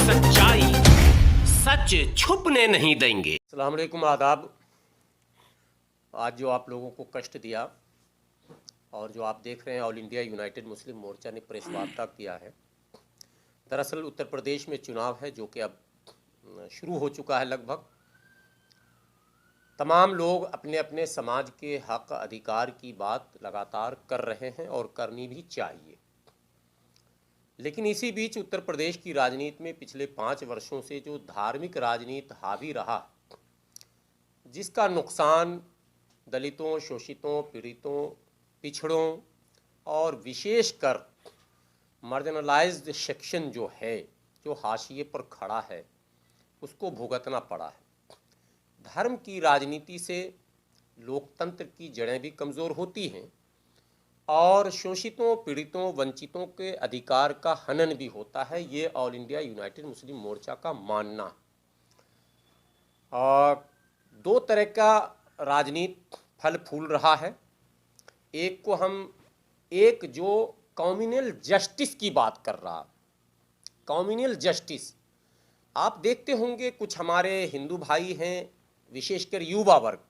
सच्चाई सच छुपने नहीं देंगे। अस्सलाम वालेकुम, आदाब। आज जो आप लोगों को कष्ट दिया और जो आप देख रहे हैं ऑल इंडिया यूनाइटेड मुस्लिम मोर्चा ने प्रेस वार्ता किया है। दरअसल उत्तर प्रदेश में चुनाव है जो कि अब शुरू हो चुका है। लगभग तमाम लोग अपने अपने समाज के हक अधिकार की बात लगातार कर रहे हैं और करनी भी चाहिए। लेकिन इसी बीच उत्तर प्रदेश की राजनीति में पिछले 5 वर्षों से जो धार्मिक राजनीति हावी रहा, जिसका नुकसान दलितों, शोषितों, पीड़ितों, पिछड़ों और विशेषकर मार्जिनलाइज्ड सेक्शन जो है, जो हाशिए पर खड़ा है, उसको भुगतना पड़ा है। धर्म की राजनीति से लोकतंत्र की जड़ें भी कमज़ोर होती हैं और शोषितों, पीड़ितों, वंचितों के अधिकार का हनन भी होता है। ये ऑल इंडिया यूनाइटेड मुस्लिम मोर्चा का मानना। और 2 तरह का राजनीति फल फूल रहा है। एक जो कम्युनल जस्टिस की बात कर रहा, कम्युनल जस्टिस। आप देखते होंगे कुछ हमारे हिंदू भाई हैं, विशेषकर युवा वर्ग,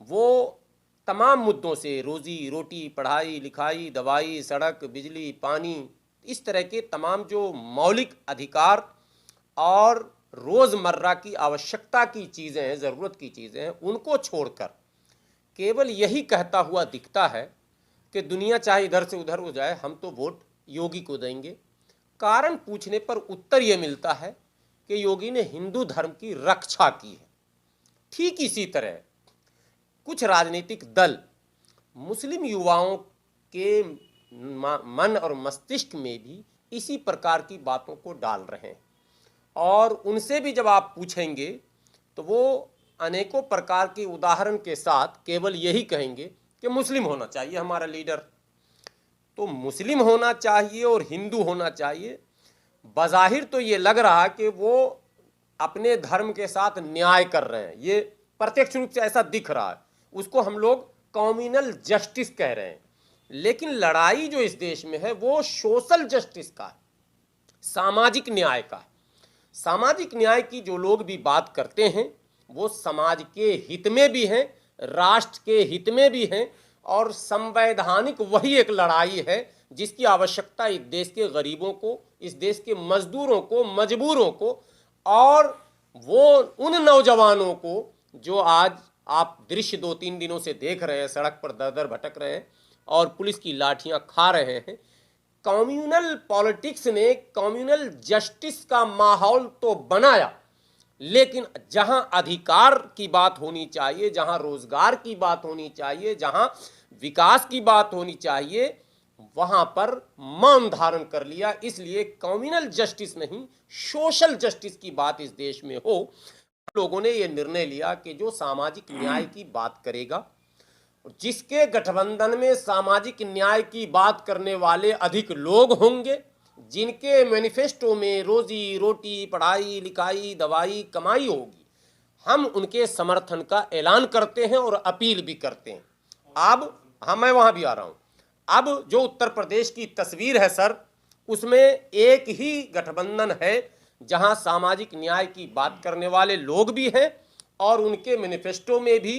वो तमाम मुद्दों से रोज़ी रोटी, पढ़ाई लिखाई, दवाई, सड़क, बिजली, पानी, इस तरह के तमाम जो मौलिक अधिकार और रोज़मर्रा की आवश्यकता की चीज़ें हैं, ज़रूरत की चीज़ें हैं, उनको छोड़कर केवल यही कहता हुआ दिखता है कि दुनिया चाहे इधर से उधर हो जाए, हम तो वोट योगी को देंगे। कारण पूछने पर उत्तर ये मिलता है कि योगी ने हिंदू धर्म की रक्षा की है। ठीक इसी तरह कुछ राजनीतिक दल मुस्लिम युवाओं के मन और मस्तिष्क में भी इसी प्रकार की बातों को डाल रहे हैं और उनसे भी जब आप पूछेंगे तो वो अनेकों प्रकार के उदाहरण के साथ केवल यही कहेंगे कि मुस्लिम होना चाहिए हमारा लीडर। तो मुस्लिम होना चाहिए और हिंदू होना चाहिए। बज़ाहिर तो ये लग रहा कि वो अपने धर्म के साथ न्याय कर रहे हैं, ये प्रत्यक्ष रूप से ऐसा दिख रहा है। उसको हम लोग कम्युनल जस्टिस कह रहे हैं। लेकिन लड़ाई जो इस देश में है वो सोशल जस्टिस का है, सामाजिक न्याय का है। सामाजिक न्याय की जो लोग भी बात करते हैं वो समाज के हित में भी हैं, राष्ट्र के हित में भी हैं और संवैधानिक वही एक लड़ाई है जिसकी आवश्यकता इस देश के गरीबों को, इस देश के मजदूरों को, मजबूरों को और वो उन नौजवानों को जो आज आप दृश्य 2-3 दिनों से देख रहे हैं, सड़क पर दर दर भटक रहे हैं और पुलिस की लाठियां खा रहे हैं। कम्युनल पॉलिटिक्स ने कम्युनल जस्टिस का माहौल तो बनाया, लेकिन जहां अधिकार की बात होनी चाहिए, जहां रोजगार की बात होनी चाहिए, जहां विकास की बात होनी चाहिए, वहां पर मौन धारण कर लिया। इसलिए कम्युनल जस्टिस नहीं, सोशल जस्टिस की बात इस देश में हो। लोगों ने यह निर्णय लिया कि जो सामाजिक न्याय की बात करेगा, जिसके गठबंधन में सामाजिक न्याय की बात करने वाले अधिक लोग होंगे, जिनके मैनिफेस्टो में रोजी रोटी, पढ़ाई लिखाई, दवाई, कमाई होगी, हम उनके समर्थन का ऐलान करते हैं और अपील भी करते हैं। अब मैं वहां भी आ रहा हूं। अब जो उत्तर प्रदेश की तस्वीर है सर, उसमें एक ही गठबंधन है जहां सामाजिक न्याय की बात करने वाले लोग भी हैं और उनके मैनिफेस्टो में भी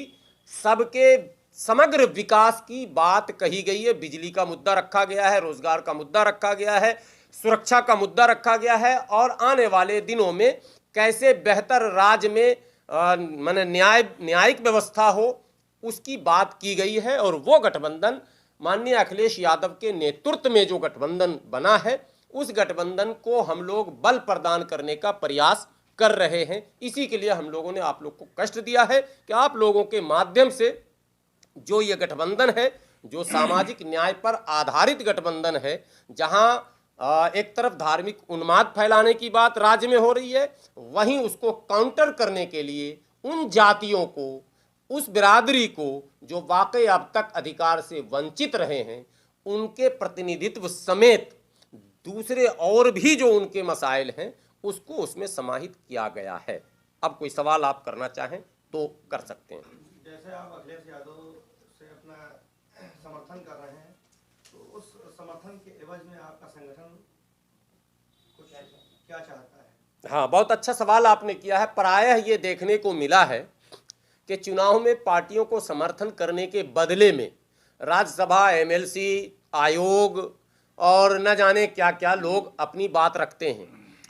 सबके समग्र विकास की बात कही गई है। बिजली का मुद्दा रखा गया है, रोजगार का मुद्दा रखा गया है, सुरक्षा का मुद्दा रखा गया है और आने वाले दिनों में कैसे बेहतर राज्य में माने न्यायिक व्यवस्था हो, उसकी बात की गई है। और वो गठबंधन माननीय अखिलेश यादव के नेतृत्व में जो गठबंधन बना है, उस गठबंधन को हम लोग बल प्रदान करने का प्रयास कर रहे हैं। इसी के लिए हम लोगों ने आप लोग को कष्ट दिया है कि आप लोगों के माध्यम से जो ये गठबंधन है, जो सामाजिक न्याय पर आधारित गठबंधन है, जहां एक तरफ धार्मिक उन्माद फैलाने की बात राज्य में हो रही है, वहीं उसको काउंटर करने के लिए उन जातियों को, उस बिरादरी को जो वाकई अब तक अधिकार से वंचित रहे हैं, उनके प्रतिनिधित्व समेत दूसरे और भी जो उनके मसाइल हैं उसको उसमें समाहित किया गया है। अब कोई सवाल आप करना चाहें तो कर सकते हैं। जैसे आप अखिलेश यादव से अपना समर्थन कर रहे हैं, तो उस समर्थन के एवज में आपका संगठन कुछ क्या चाहता है? हाँ, बहुत अच्छा सवाल आपने किया है। प्रायः ये देखने को मिला है कि चुनाव में पार्टियों को समर्थन करने के बदले में राज्यसभा, एमएलसी, आयोग और न जाने क्या क्या लोग अपनी बात रखते हैं।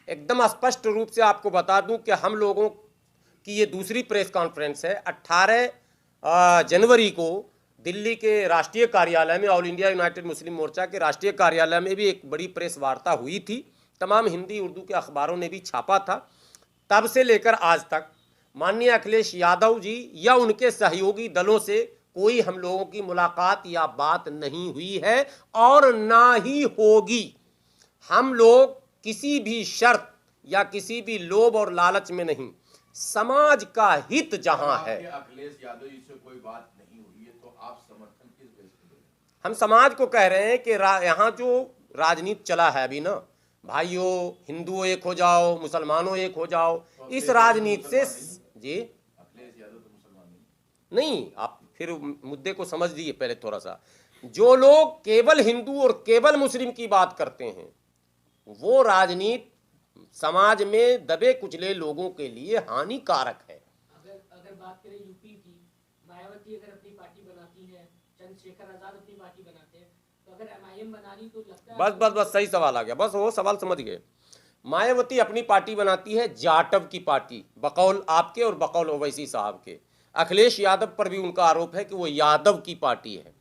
एकदम स्पष्ट रूप से आपको बता दूं कि हम लोगों की ये दूसरी प्रेस कॉन्फ्रेंस है। 18 जनवरी को दिल्ली के राष्ट्रीय कार्यालय में, ऑल इंडिया यूनाइटेड मुस्लिम मोर्चा के राष्ट्रीय कार्यालय में भी एक बड़ी प्रेस वार्ता हुई थी। तमाम हिंदी उर्दू के अखबारों ने भी छापा था। तब से लेकर आज तक माननीय अखिलेश यादव जी या उनके सहयोगी दलों से कोई हम लोगों की मुलाकात या बात नहीं हुई है और ना ही होगी। हम लोग किसी भी शर्त या किसी भी लोभ और लालच में नहीं, समाज का हित जहां है। अखिलेश यादव जी से कोई बात नहीं हुई है तो आप समर्थन किस बेस पे दे रहे हैं? हम समाज को कह रहे हैं कि यहाँ जो राजनीति चला है अभी ना, भाइयों हिंदुओं एक हो जाओ, मुसलमानों एक हो जाओ, इस राजनीति से जी अखिलेश यादव तो मुसलमान नहीं, आप फिर मुद्दे को समझ लीजिए पहले थोड़ा सा। जो लोग केवल हिंदू और केवल मुस्लिम की बात करते हैं वो राजनीति समाज में दबे कुचले लोगों के लिए हानिकारक है। अगर बात करें यूपी की, मायावती अगर अपनी पार्टी बनाती है, चंद्रशेखर आजाद अपनी पार्टी बनाते हैं, तो अगर एमआईएम बना रही तो लगता है बस सही सवाल आ गया, बस वो सवाल समझ गए। मायावती अपनी पार्टी बनाती है जाटव की पार्टी, बकौल आपके और बकौल ओवैसी साहब के। अखिलेश यादव पर भी उनका आरोप है कि वो यादव की पार्टी है।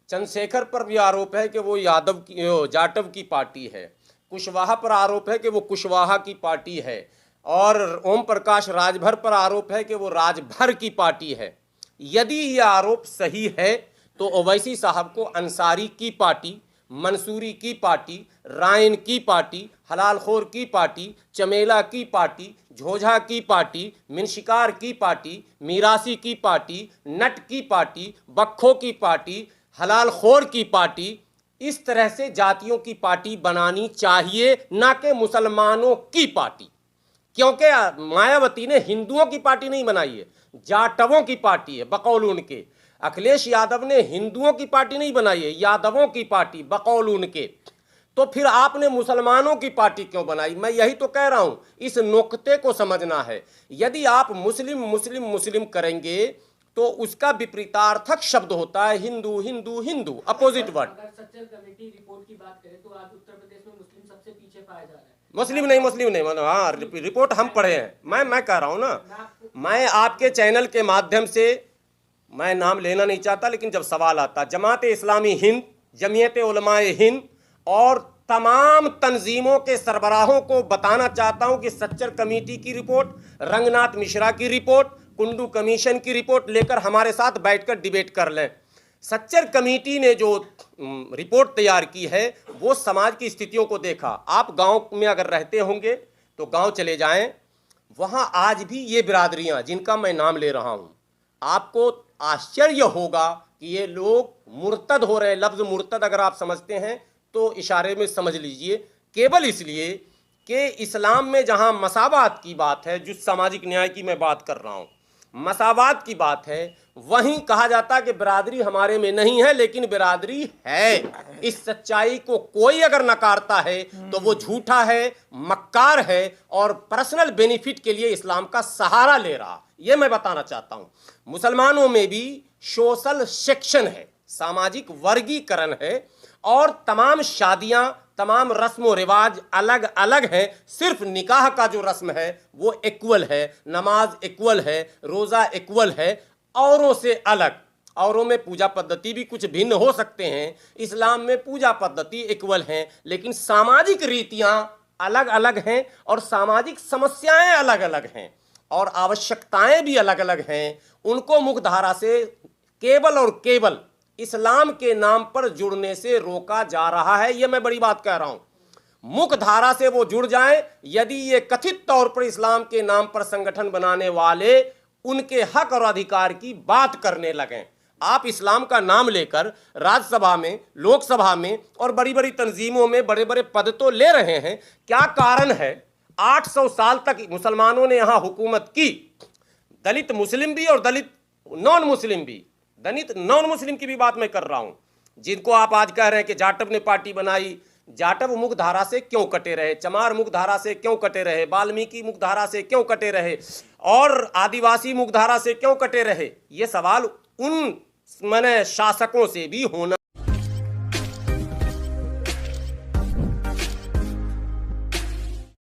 चंद्रशेखर पर भी आरोप है कि वो यादव की जाटव की पार्टी है। कुशवाहा पर आरोप है कि वो कुशवाहा की पार्टी है। और ओम प्रकाश राजभर पर आरोप है कि वो राजभर की पार्टी है। यदि ये आरोप सही है तो ओवैसी साहब को अंसारी की पार्टी, मंसूरी की पार्टी, रायन की पार्टी, हलालखोर की पार्टी, चमेला की पार्टी, झोझा की पार्टी, मिनशिकार की पार्टी, मीरासी की पार्टी, नट की पार्टी, बक्खो की पार्टी, हलालखोर की पार्टी, इस तरह से जातियों की पार्टी बनानी चाहिए, ना कि मुसलमानों की पार्टी। क्योंकि मायावती ने हिंदुओं की पार्टी नहीं बनाई है, जाटवों की पार्टी है बकौल उनके। अखिलेश यादव ने हिंदुओं की पार्टी नहीं बनाई है, यादवों की पार्टी बकौल उनके। तो फिर आपने मुसलमानों की पार्टी क्यों बनाई? मैं यही तो कह रहा हूं, इस नुक्ते को समझना है। यदि आप मुस्लिम मुस्लिम मुस्लिम करेंगे तो उसका विपरीतार्थक शब्द होता है हिंदू हिंदू हिंदू, अपोजिट वर्ड। अगर सच्चर कमेटी रिपोर्ट की बात करें तो आज उत्तर प्रदेश में मुस्लिम सबसे पीछे पाया जा रहा है। मुस्लिम नहीं मतलब हाँ, रिपोर्ट हम पढ़े हैं। मैं कह रहा हूं ना, मैं आपके चैनल के माध्यम से, मैं नाम लेना नहीं चाहता, लेकिन जब सवाल आता, जमात इस्लामी हिंद, जमीयत उलमाए हिंद और तमाम तंजीमों के सरबराहों को बताना चाहता हूं कि सच्चर कमेटी की रिपोर्ट, रंगनाथ मिश्रा की रिपोर्ट, कुंडू कमीशन की रिपोर्ट लेकर हमारे साथ बैठकर डिबेट कर लें। सच्चर कमेटी ने जो रिपोर्ट तैयार की है वो समाज की स्थितियों को देखा। आप गांव में अगर रहते होंगे तो गांव चले जाएं, वहां आज भी ये बिरादरियां जिनका मैं नाम ले रहा हूं, आपको आश्चर्य होगा कि ये लोग मुर्तद हो रहे हैं। लफ्ज़ मुर्तद अगर आप समझते हैं तो इशारे में समझ लीजिए, केवल इसलिए कि इस्लाम में जहां मसावात की बात है, जो सामाजिक न्याय की मैं बात कर रहा हूं, मसावात की बात है, वहीं कहा जाता है कि बिरादरी हमारे में नहीं है, लेकिन बिरादरी है। इस सच्चाई को कोई अगर नकारता है तो वो झूठा है, मक्कार है और पर्सनल बेनिफिट के लिए इस्लाम का सहारा ले रहा। ये मैं बताना चाहता हूं। मुसलमानों में भी सोशल सेक्शन है, सामाजिक वर्गीकरण है, और तमाम शादियां, तमाम रस्म व रिवाज अलग अलग हैं। सिर्फ निकाह का जो रस्म है वो इक्वल है, नमाज इक्वल है, रोज़ा इक्वल है, औरों से अलग। औरों में पूजा पद्धति भी कुछ भिन्न हो सकते हैं, इस्लाम में पूजा पद्धति इक्वल हैं, लेकिन सामाजिक रीतियां अलग अलग हैं और सामाजिक समस्याएं अलग अलग हैं और आवश्यकताएं भी अलग अलग हैं। उनको मुख्यधारा से केवल और केवल इस्लाम के नाम पर जुड़ने से रोका जा रहा है। यह मैं बड़ी बात कह रहा हूं। मुख्य धारा से वो जुड़ जाएं। यदि ये कथित तौर पर इस्लाम के नाम पर संगठन बनाने वाले उनके हक और अधिकार की बात करने लगें, आप इस्लाम का नाम लेकर राज्यसभा में, लोकसभा में और बड़ी बड़ी तंजीमों में बड़े बड़े पद तो ले रहे हैं। क्या कारण है? 800 साल तक मुसलमानों ने यहां हुकूमत की, दलित मुस्लिम भी और दलित नॉन मुस्लिम भी। दलित नॉन मुस्लिम की भी बात मैं कर रहा हूं, जिनको आप आज कह रहे हैं कि जाटव ने पार्टी बनाई, जाटव मुख्यधारा से क्यों कटे रहे, चमार मुख्यधारा से क्यों कटे रहे, वाल्मीकि मुख्यधारा से क्यों कटे रहे और आदिवासी मुख्यधारा से क्यों कटे रहे, ये सवाल उन माने शासकों से भी होना